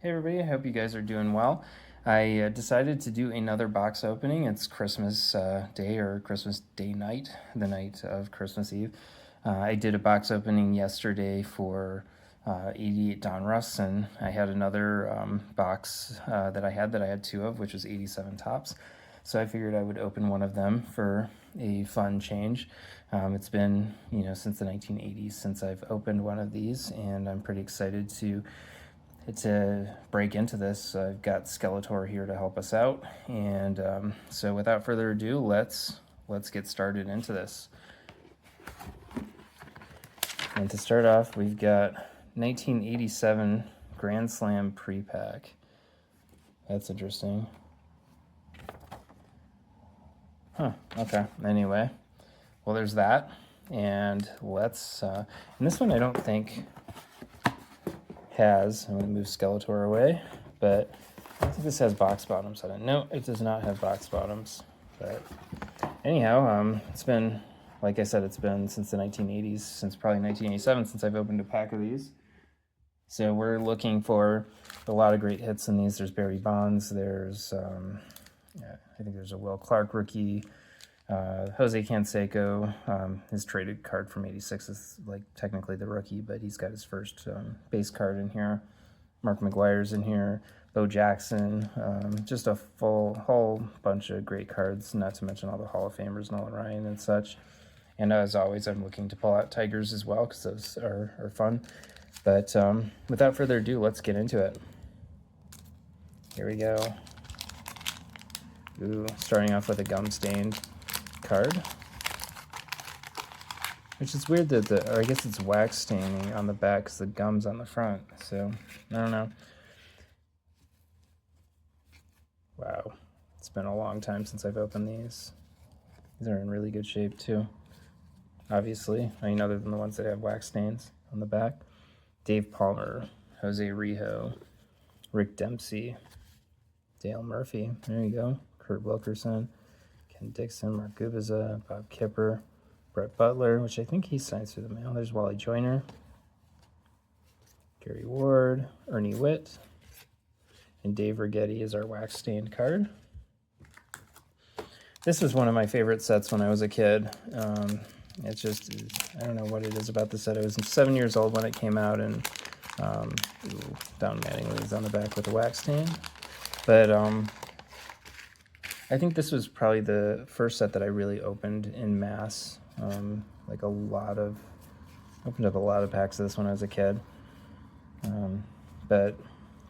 Hey everybody, I hope you guys are doing well. I decided to do another box opening. It's Christmas Day or Christmas Day night, the night of Christmas Eve. I did a box opening yesterday for 88 Donruss, and I had another box that I had two of, which was 87 Topps. So I figured I would open one of them for a fun change. It's been, since the 1980s since I've opened one of these, and I'm pretty excited to break into this. I've got Skeletor here to help us out, and so without further ado, let's get started into this. And to start off, we've got 1987 Grand Slam pre-pack. That's interesting. Okay, anyway, well, there's that, and let's and this one I don't think has, I'm going to move Skeletor away, but I think this has box bottoms on it. No, it does not have box bottoms. But anyhow, it's been, like I said, it's been since the 1980s, since probably 1987, since I've opened a pack of these. So we're looking for a lot of great hits in these. There's Barry Bonds, there's, I think there's a Will Clark rookie, Jose Canseco, his traded card from 86 is like technically the rookie, but he's got his first base card in here. Mark McGwire's in here, Bo Jackson, just a whole bunch of great cards, not to mention all the Hall of Famers, Nolan Ryan and such. And as always, I'm looking to pull out Tigers as well, because those are fun. But without further ado, let's get into it. Here we go. Ooh, starting off with a gum-stained card, which is weird that or I guess it's wax staining on the back because the gum's on the front, so I don't know. Wow, it's been a long time since I've opened these. These are in really good shape too, obviously, I mean, other than the ones that have wax stains on the back. Dave Palmer, Jose Rijo, Rick Dempsey, Dale Murphy, there you go, Kurt Wilkerson, Ken Dixon, Mark Gubicza, Bob Kipper, Brett Butler, which I think he signs through the mail. There's Wally Joyner, Gary Ward, Ernie Witt, and Dave Righetti is our wax-stained card. This was one of my favorite sets when I was a kid. It's just, I don't know what it is about the set. I was 7 years old when it came out, and Don Mattingly is on the back with a wax stain. But I think this was probably the first set that I really opened in mass. Like opened up a lot of packs of this when I was a kid. But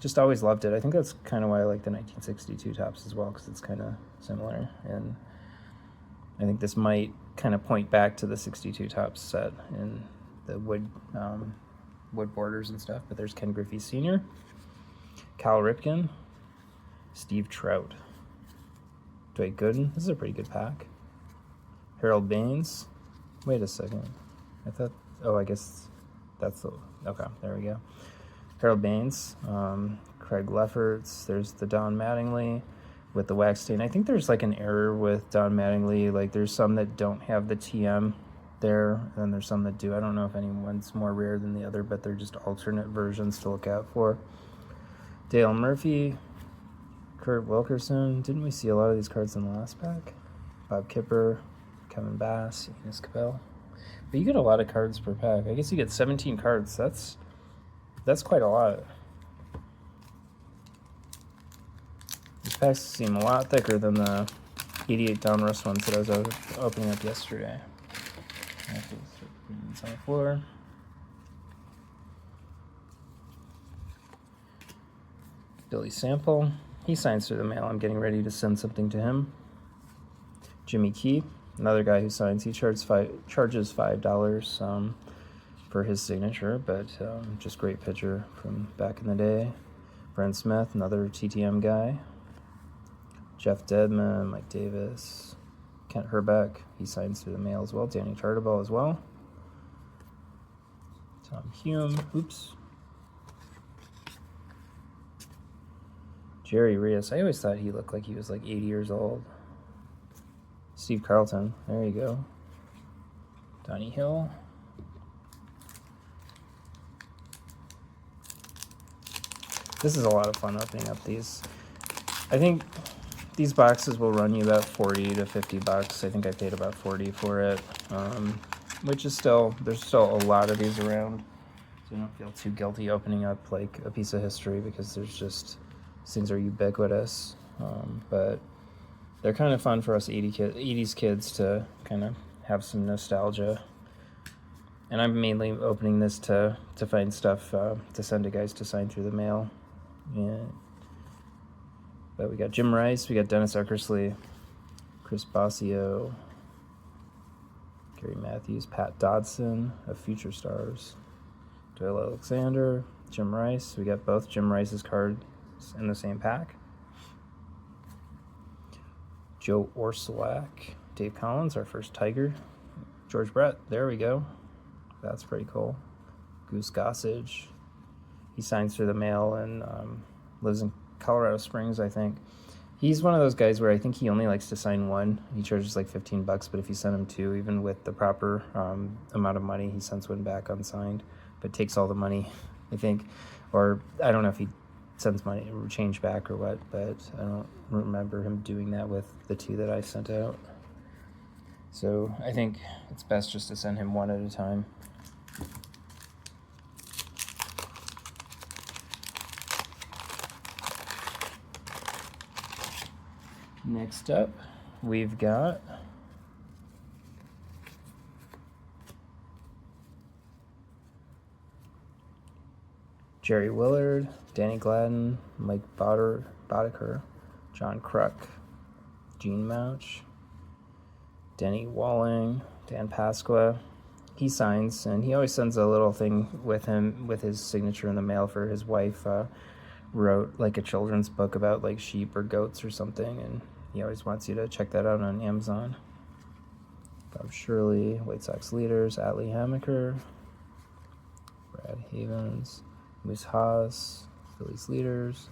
just always loved it. I think that's kind of why I like the 1962 Topps as well, because it's kind of similar. And I think this might kind of point back to the 62 Topps set in the wood borders and stuff. But there's Ken Griffey Sr., Cal Ripken, Steve Trout, Dwight Gooden. This is a pretty good pack. Harold Baines. Wait a second. I thought, I guess that's the, okay, there we go. Harold Baines, Craig Lefferts. There's the Don Mattingly with the wax stain. I think there's like an error with Don Mattingly. Like there's some that don't have the TM there, and there's some that do. I don't know if anyone's more rare than the other, but they're just alternate versions to look out for. Dale Murphy, Kurt Wilkerson. Didn't we see a lot of these cards in the last pack? Bob Kipper, Kevin Bass, Enos Cabell. But you get a lot of cards per pack. I guess you get 17 cards. That's quite a lot. These packs seem a lot thicker than the 88 Donruss ones that I was opening up yesterday. I have to start putting these on the floor. Billy Sample. He signs through the mail. I'm getting ready to send something to him. Jimmy Key, another guy who signs. He charges $5 for his signature, but just great pitcher from back in the day. Brent Smith, another TTM guy. Jeff Dedman, Mike Davis, Kent Herbeck, he signs through the mail as well. Danny Tartabull as well. Tom Hume, Jerry Reyes. I always thought he looked like he was like 80 years old. Steve Carlton, there you go. Donnie Hill. This is a lot of fun opening up these. I think these boxes will run you about 40 to 50 bucks. I think I paid about 40 for it, which is still, there's still a lot of these around. So you don't feel too guilty opening up like a piece of history, because there's just, these things are ubiquitous. But they're kind of fun for us 80s kids to kind of have some nostalgia. And I'm mainly opening this to find stuff to send to guys to sign through the mail. Yeah. But we got Jim Rice, we got Dennis Eckersley, Chris Bossio, Gary Matthews, Pat Dodson of Future Stars, Doyle Alexander, Jim Rice. We got both Jim Rice's cards in the same pack. Joe Orsulak, Dave Collins, our first Tiger. George Brett, there we go. That's pretty cool. Goose Gossage. He signs through the mail and lives in Colorado Springs, I think. He's one of those guys where I think he only likes to sign one. He charges like 15 bucks, but if you send him two, even with the proper amount of money, he sends one back unsigned, but takes all the money, I think. Or I don't know if he sends money change back or what, but I don't remember him doing that with the two that I sent out. So I think it's best just to send him one at a time. Next up, we've got Jerry Willard, Danny Gladden, Mike Boddicker, John Kruk, Gene Mouch, Denny Walling, Dan Pasqua. He signs, and he always sends a little thing with him with his signature in the mail for his wife. Wrote like a children's book about like sheep or goats or something, and he always wants you to check that out on Amazon. Bob Shirley, White Sox leaders, Atlee Hammaker, Brad Havens, Moose Haas, Phillies leaders,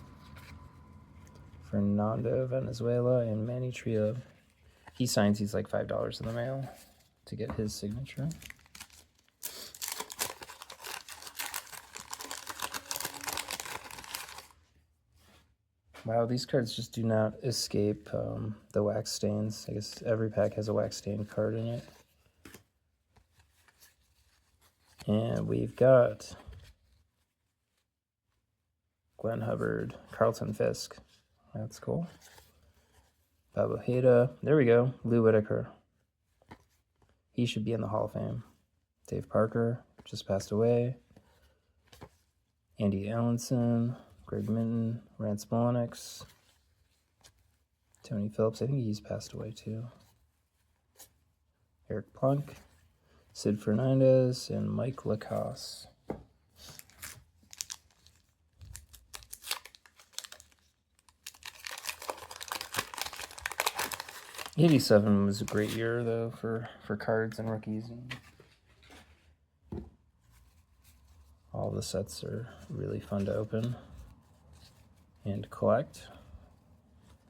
Fernando Venezuela, and Manny Trio. He signs these like $5 in the mail to get his signature. Wow, these cards just do not escape the wax stains. I guess every pack has a wax stain card in it. And we've got Glenn Hubbard, Carlton Fisk. That's cool. Bob Ojeda. There we go. Lou Whitaker. He should be in the Hall of Fame. Dave Parker just passed away. Andy Allenson. Greg Minton, Rance Mullinax, Tony Phillips, I think he's passed away too. Eric Plunk, Sid Fernandez, and Mike Lacoste. '87 was a great year though for cards and rookies. All the sets are really fun to open and collect.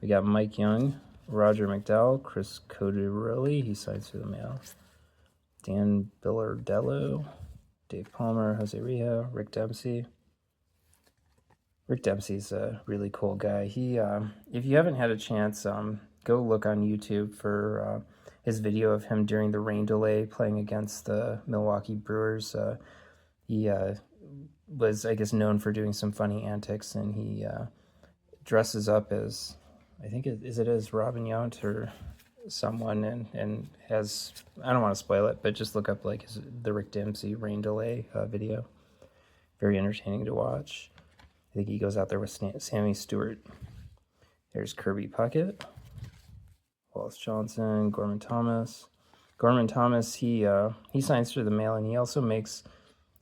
We got Mike Young, Roger McDowell, Chris Coderoli, he signs through the mail. Dan Billardello, Dave Palmer, Jose Rio, Rick Dempsey. Rick Dempsey's a really cool guy. He, if you haven't had a chance, go look on YouTube for his video of him during the rain delay playing against the Milwaukee Brewers. He was, I guess, known for doing some funny antics, and he dresses up as, I think is it as Robin Yount or someone, and has, I don't want to spoil it, but just look up like the Rick Dempsey rain delay video. Very entertaining to watch. I think he goes out there with Sammy Stewart. There's Kirby Puckett, Wallace Johnson, Gorman Thomas. Gorman Thomas, he signs through the mail, and he also makes,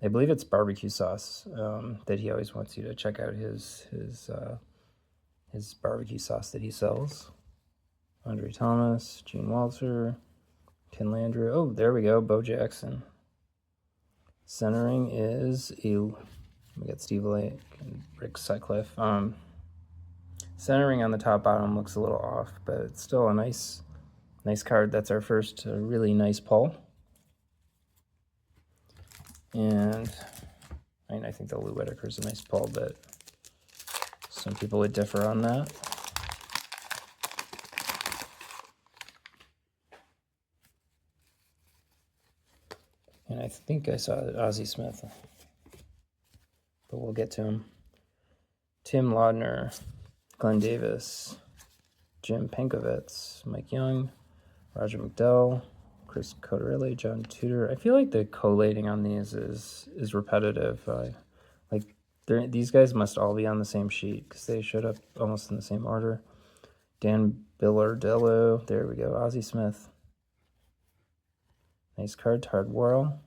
I believe it's barbecue sauce that he always wants you to check out his barbecue sauce that he sells. Andre Thomas, Gene Walter, Ken Landreau. Oh, there we go, Bo Jackson. Centering is we got Steve Lake and Rick Sutcliffe. Centering on the top bottom looks a little off, but it's still a nice card. That's our first really nice pull. And I think the Lou Whitaker's a nice pull, but Some people would differ on that. And I think I saw Ozzie Smith, but we'll get to him. Tim Laudner, Glenn Davis, Jim Pankovitz, Mike Young, Roger McDowell, Chris Cotarelli, John Tudor. I feel like the collating on these is repetitive. Like these guys must all be on the same sheet because they showed up almost in the same order. Dan Billardello, there we go. Ozzie Smith. Nice card, Tard Worrell.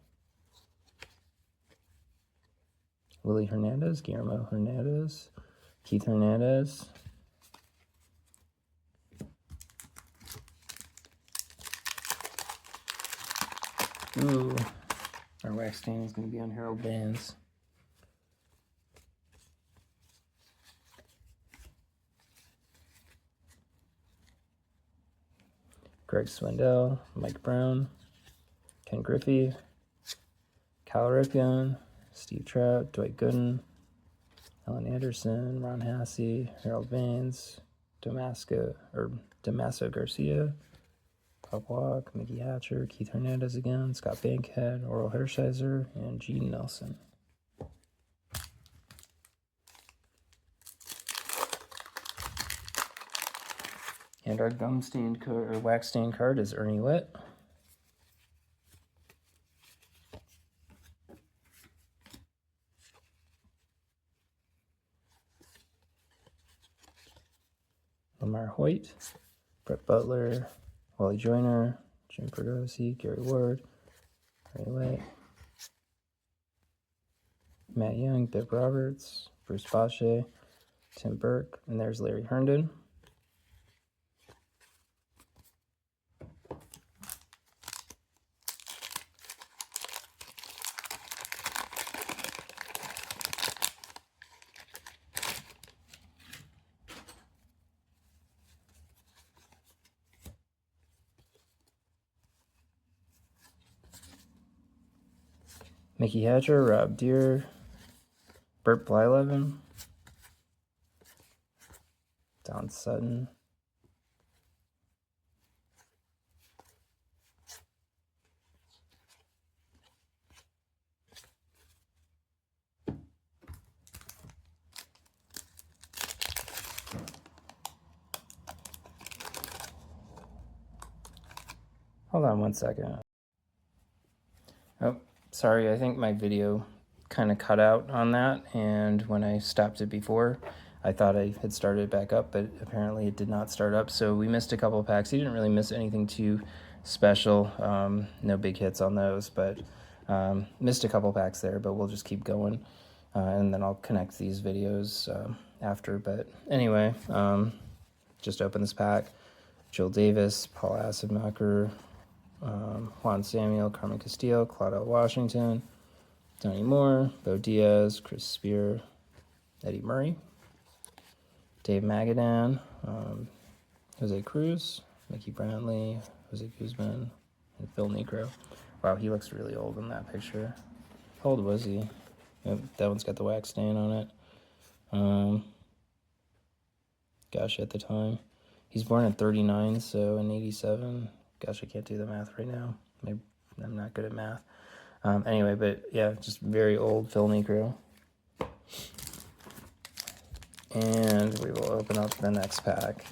Willie Hernandez, Guillermo Hernandez, Keith Hernandez. Ooh, our wax stain is going to be on Harold Baines. Greg Swindell, Mike Brown, Ken Griffey, Cal Ripken, Steve Trout, Dwight Gooden, Alan Anderson, Ron Hasse, Harold Baines, Damaso Garcia, Bob Walk, Mickey Hatcher, Keith Hernandez again, Scott Bankhead, Oral Hershiser, and Gene Nelson. And our gum stained or wax stained card is Ernie Witt. Lamar Hoyt, Brett Butler, Wally Joyner, Jim Ferdosi, Gary Ward, Ernie Witt, Matt Young, Bibb Roberts, Bruce Bocce, Tim Burke, and there's Larry Herndon. Mickey Hatcher, Rob Deere, Burt Blyleven, Don Sutton, hold on one second. Oh, sorry, I think my video kind of cut out on that, and when I stopped it before, I thought I had started it back up, but apparently it did not start up, so we missed a couple of packs. You didn't really miss anything too special, no big hits on those, but missed a couple packs there, but we'll just keep going, and then I'll connect these videos after. But anyway, just open this pack. Joel Davis, Paul Assenmacher, Juan Samuel, Carmen Castillo, Claudel Washington, Donnie Moore, Bo Diaz, Chris Spear, Eddie Murray, Dave Magadan, Jose Cruz, Mickey Brantley, Jose Guzman, and Phil Niekro. Wow, he looks really old in that picture. How old was he? Yep, that one's got the wax stain on it. Gosh, at the time. He's born in 39, so in 87. Gosh, I can't do the math right now. Maybe I'm not good at math. Anyway, but yeah, just very old Phil Niekro. And we will open up the next pack.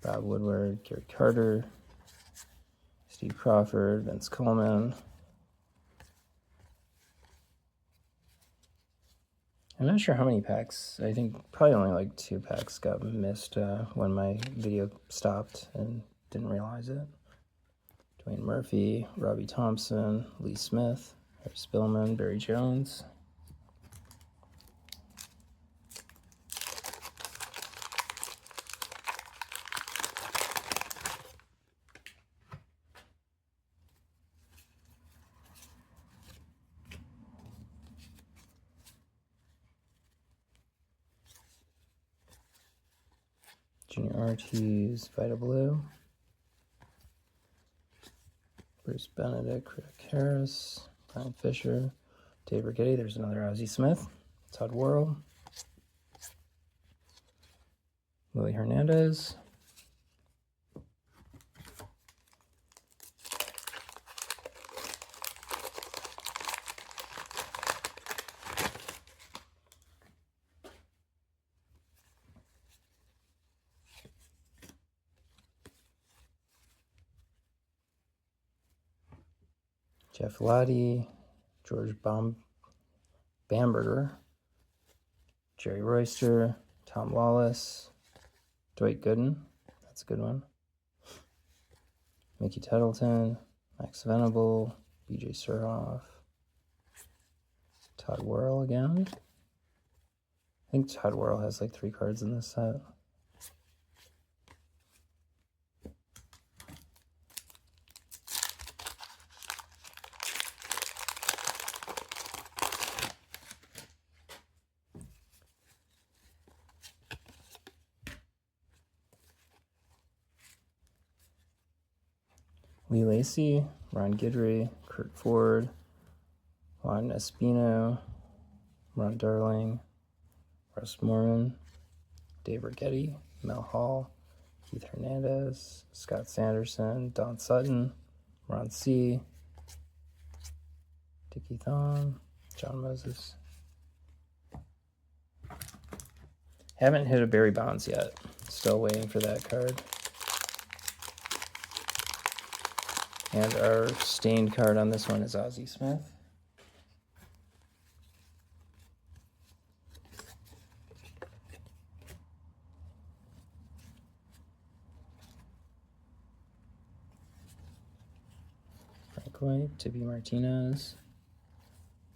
Bob Woodward, Gary Carter, Steve Crawford, Vince Coleman. I'm not sure how many packs. I think probably only like 2 packs got missed when my video stopped and didn't realize it. Dwayne Murphy, Robbie Thompson, Lee Smith, Harry Spillman, Barry Jones. Junior Ortiz, Vita Blue. Bruce Benedict, Critic Harris, Brian Fisher, Dave Rigetti. There's another Ozzie Smith. Todd Worrell. Willie Hernandez. Jeff Lottie, George Bamberger, Jerry Royster, Tom Lawless, Dwight Gooden, that's a good one, Mickey Tettleton, Max Venable, BJ Surhoff, Todd Worrell again. I think Todd Worrell has like 3 cards in this set. Lee Lacy, Ron Guidry, Kurt Ford, Juan Espino, Ron Darling, Russ Morman, Dave Rigetti, Mel Hall, Keith Hernandez, Scott Sanderson, Don Sutton, Ron C., Dickie Thon, John Moses. Haven't hit a Barry Bonds yet. Still waiting for that card. And our stained card on this one is Ozzie Smith. Frank White, Tibby Martinez.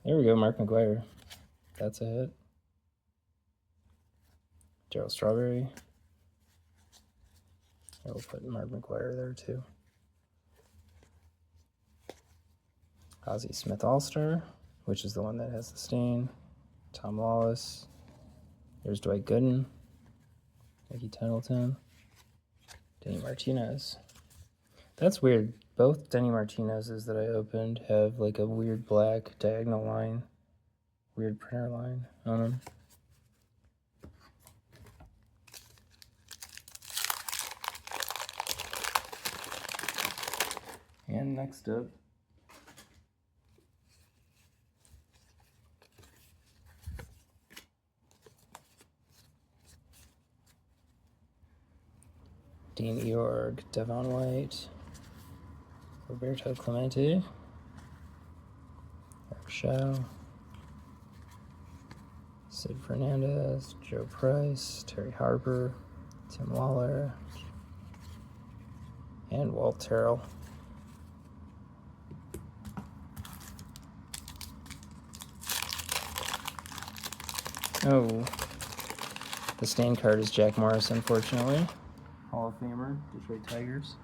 There we go, Mark McGwire. That's a hit. Darryl Strawberry. I will put Mark McGwire there too. Ozzie Smith All-Star, which is the one that has the stain. Tom Lawless. There's Dwight Gooden. Mickey Tettleton. Denny Martinez. That's weird. Both Denny Martinez's that I opened have like a weird black diagonal line. Weird printer line on them. And next up, Dean Eorg, Devon White, Roberto Clemente, Eric Shaw, Sid Fernandez, Joe Price, Terry Harper, Tim Lawler, and Walt Terrell. Oh, the stain card is Jack Morris, unfortunately. Hall of Famer, Detroit Tigers.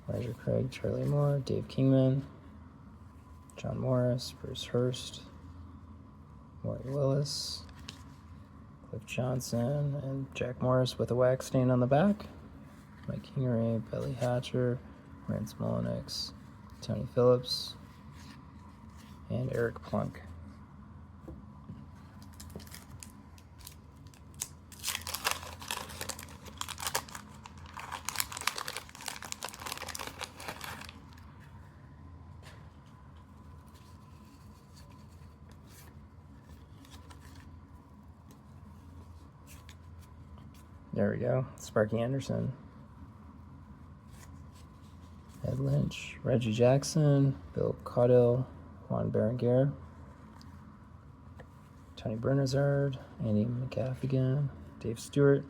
Roger Craig, Charlie Moore, Dave Kingman, John Morris, Bruce Hurst, Maury Willis, Cliff Johnson, and Jack Morris with a wax stain on the back. Mike Kingery, Billy Hatcher, Rance Mullinax, Tony Phillips, and Eric Plunk. There we go. Sparky Anderson. Ed Lynch, Reggie Jackson, Bill Caudill, Juan Berenguer, Tony Bernazard, Andy McGaffigan, Dave Stewart.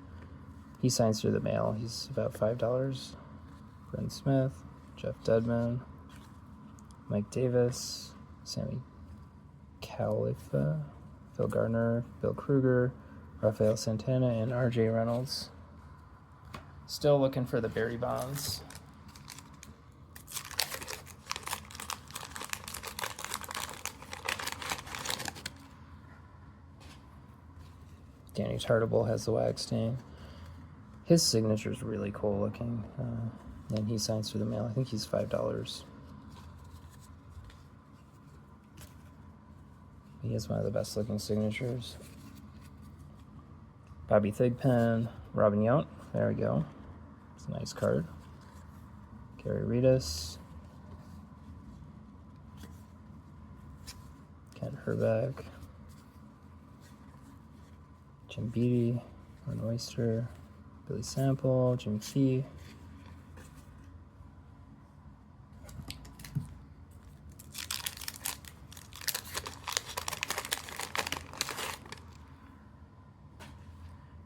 He signs through the mail. He's about $5. Brent Smith, Jeff Dedman, Mike Davis, Sammy Califa, Phil Gardner, Bill Kruger, Rafael Santana, and RJ Reynolds. Still looking for the Barry Bonds. Danny Tartable has the wax stain. His signature is really cool looking, and he signs through the mail. I think he's $5. He has one of the best looking signatures. Bobby Thigpen, Robin Yount. There we go. It's a nice card. Gary Redus. Kent Herbeck. Jim Beattie. Ron Oyster. Billy Sample. Jim Key.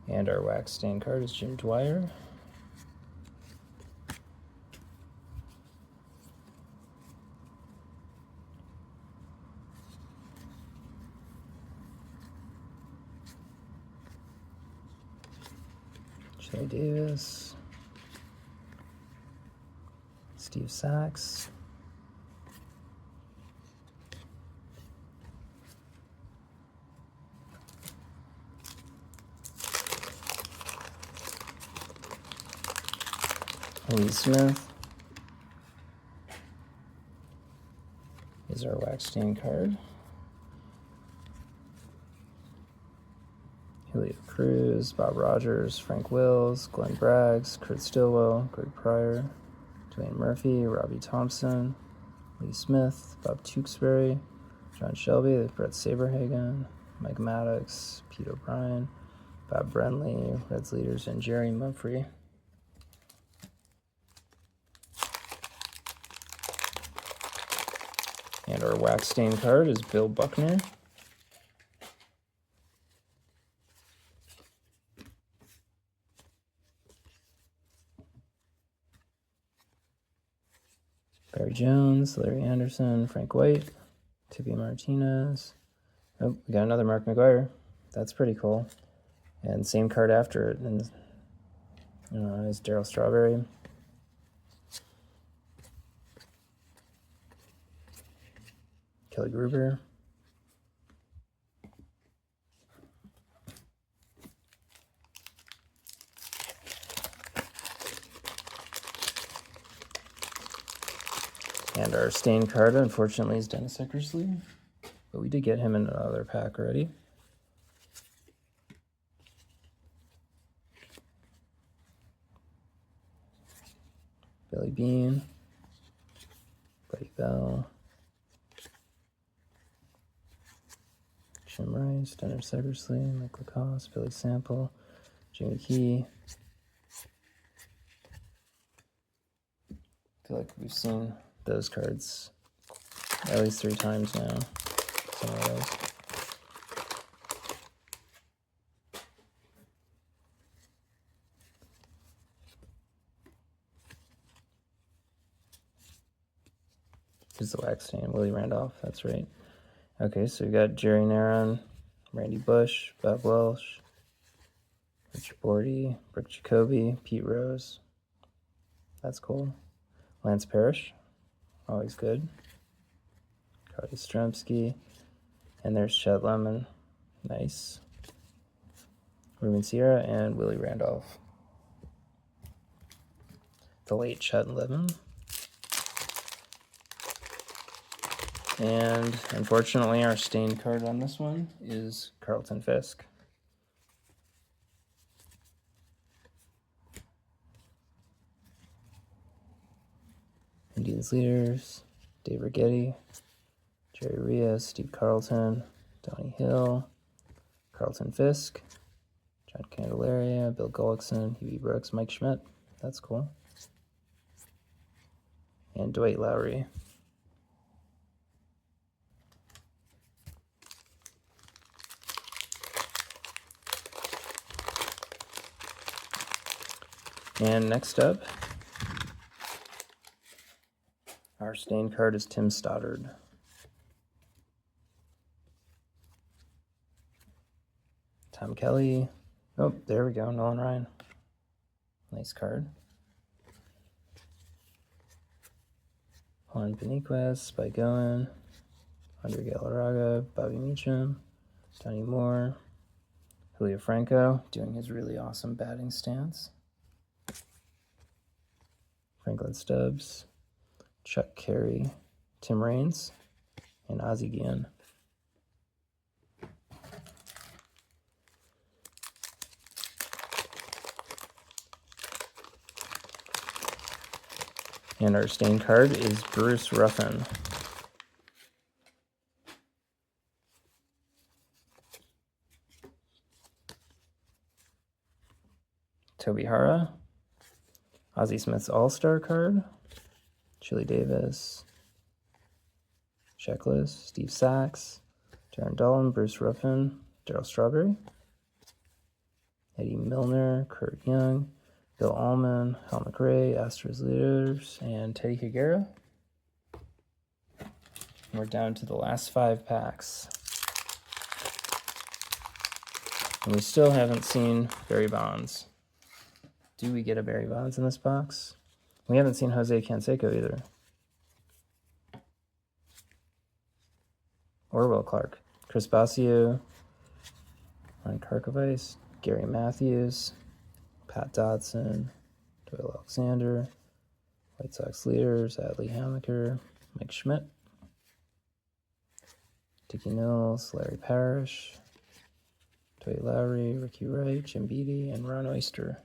And our wax stain card is Jim Dwyer. Jay Davis. Steve Sachs. Lee Smith is our wax stain card. Julio Cruz, Bob Rogers, Frank Wills, Glenn Braggs, Kurt Stillwell, Greg Pryor, Dwayne Murphy, Robbie Thompson, Lee Smith, Bob Tewksbury, John Shelby, Brett Saberhagen, Mike Maddox, Pete O'Brien, Bob Brenly, Reds leaders, and Jerry Mumphrey. And our wax stain card is Bill Buckner. Barry Jones, Larry Anderson, Frank White, Tippy Martinez. Oh, we got another Mark McGwire. That's pretty cool. And same card after it, and is Darryl Strawberry. Kelly Gruber. And our stain card, unfortunately, is Dennis Eckersley. But we did get him in another pack already. Billy Bean. Buddy Bell. Jim Rice, Dennis Eckersley, Mike Lacoste, Billy Sample, Jimmy Key. I feel like we've seen those cards at least 3 times now. Some of those. Here's the wax stain, Willie Randolph, that's right. Okay, so we got Jerry Narron, Randy Bush, Bob Welsh, Richard Bordy, Brooke Jacoby, Pete Rose. That's cool. Lance Parrish, always good. Cody Stremski, and there's Chet Lemon, nice. Ruben Sierra and Willie Randolph. The late Chet Lemon. And unfortunately, our stained card on this one is Carlton Fisk. Indians leaders, Dave Righetti, Jerry Rios, Steve Carlton, Donnie Hill, Carlton Fisk, John Candelaria, Bill Gullickson, Huey Brooks, Mike Schmidt. That's cool. And Dwight Lowry. And next up, our stained card is Tim Stoddard. Tom Kelly. Oh, there we go, Nolan Ryan. Nice card. Juan Beniquez, Spike Owen, Andre Galarraga, Bobby Meacham, Donnie Moore, Julio Franco doing his really awesome batting stance. Franklin Stubbs, Chuck Carey, Tim Raines, and Ozzie Guillen. And our stain card is Bruce Ruffin. Toby Hara, Ozzie Smith's All-Star card, Chili Davis, Checklist, Steve Sachs, Darren Dolan, Bruce Ruffin, Darryl Strawberry, Eddie Milner, Kurt Young, Bill Allman, Hal McRae, Astros leaders, and Teddy Higuera. We're down to the last 5 packs. And we still haven't seen Barry Bonds. Do we get a Barry Bonds in this box? We haven't seen Jose Canseco either. Or Will Clark. Chris Bosio, Ryan Karkovice, Gary Matthews, Pat Dodson, Doyle Alexander, White Sox leaders, Adley Hammaker, Mike Schmidt, Dickie Mills, Larry Parrish, Toy Lowry, Ricky Wright, Jim Beattie, and Ron Oyster.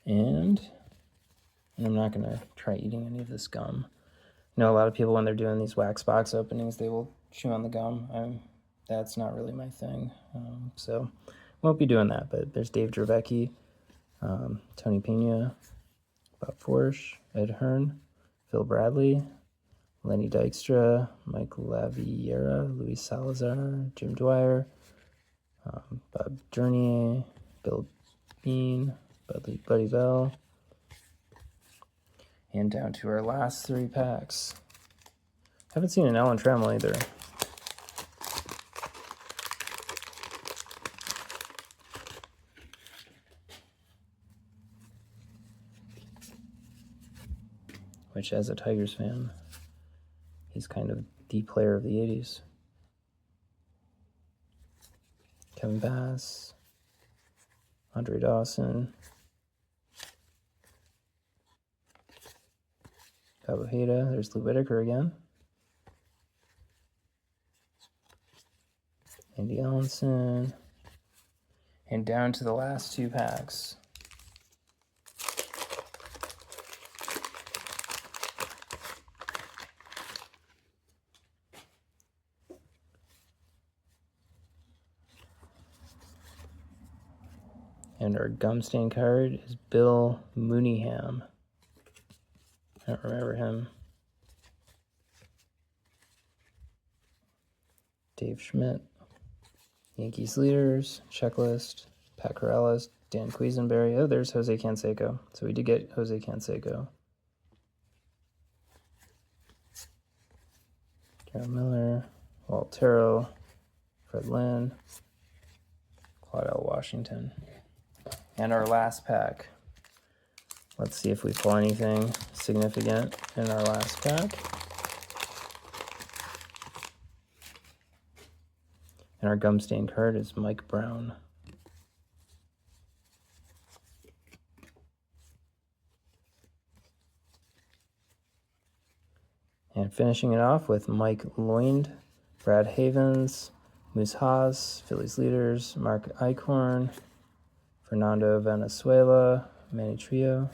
And I'm not going to try eating any of this gum. I know a lot of people, when they're doing these wax box openings, they will chew on the gum. That's not really my thing. So won't be doing that. But there's Dave Dravecky, Tony Pena, Bob Porsche, Ed Hearn, Phil Bradley, Lenny Dykstra, Mike Laviera, Luis Salazar, Jim Dwyer, Bob Dernier, Bill Bean, Buddy Bell, and down to our last 3 packs. Haven't seen an Alan Trammell either. Which, as a Tigers fan, he's kind of the player of the 80s. Kevin Bass, Andre Dawson, Bob Ojeda, there's Lou Whitaker again, Andy Ellenson, and down to the last 2 packs. And our gum stain card is Bill Mooneyham. I don't remember him. Dave Schmidt, Yankees leaders, Checklist, Pat Corrales, Dan Quisenberry. Oh, there's Jose Canseco. So we did get Jose Canseco. Darryl Miller, Walt Terrell, Fred Lynn, Claudel Washington. And our last pack. Let's see if we pull anything significant in our last pack. And our gum stain card is Mike Brown. And finishing it off with Mike Loind, Brad Havens, Moose Haas, Phillies leaders, Mark Eichhorn, Fernando Venezuela, Manny Trio,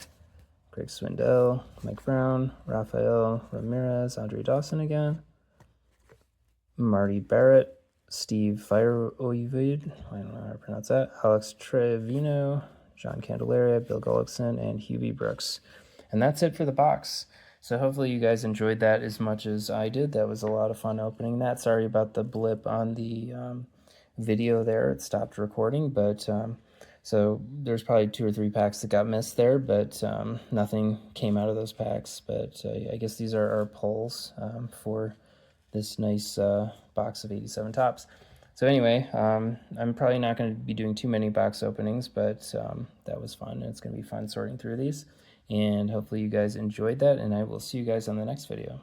Greg Swindell, Mike Brown, Rafael Ramirez, Andre Dawson again, Marty Barrett, Steve Fireovid, I don't know how to pronounce that, Alex Trevino, John Candelaria, Bill Gullickson, and Hubie Brooks. And that's it for the box. So hopefully you guys enjoyed that as much as I did. That was a lot of fun opening that. Sorry about the blip on the video there. It stopped recording, but so there's probably 2 or 3 packs that got missed there, but nothing came out of those packs. But I guess these are our pulls for this nice box of 87 Topps. So anyway, I'm probably not going to be doing too many box openings, but that was fun. It's going to be fun sorting through these. And hopefully you guys enjoyed that, and I will see you guys on the next video.